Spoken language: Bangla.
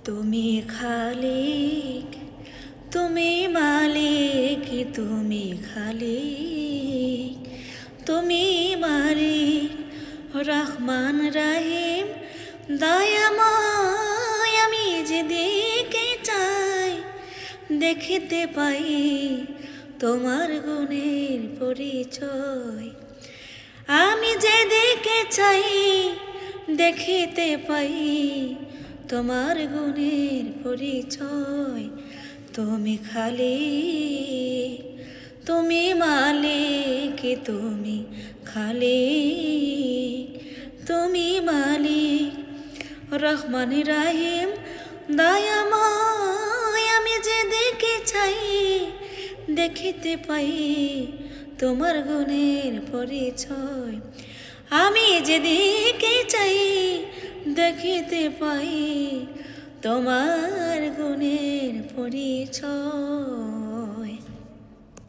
তুমি খালিক, তুমি মালিক, তুমি খালিক, তুমি মালিক, রহমান রহিম দয়াময়। আমি যেদিকে চাই দেখিতে পাই তোমার গুণের পরিচয়। আমি যেদিকে চাই দেখিতে পাই তোমার গুণের পরিচয়। তুমি খালিক, তুমি মালিক, তুমি খালিক, তুমি মালিক, রহমান রহিম দয়াময়। আমি যেদিকে চাই দেখিতে পাই তোমার গুণের পরিচয়। আমি যেদিকে চাই দেখিতে পাই তোমার গুণের পরিচয়।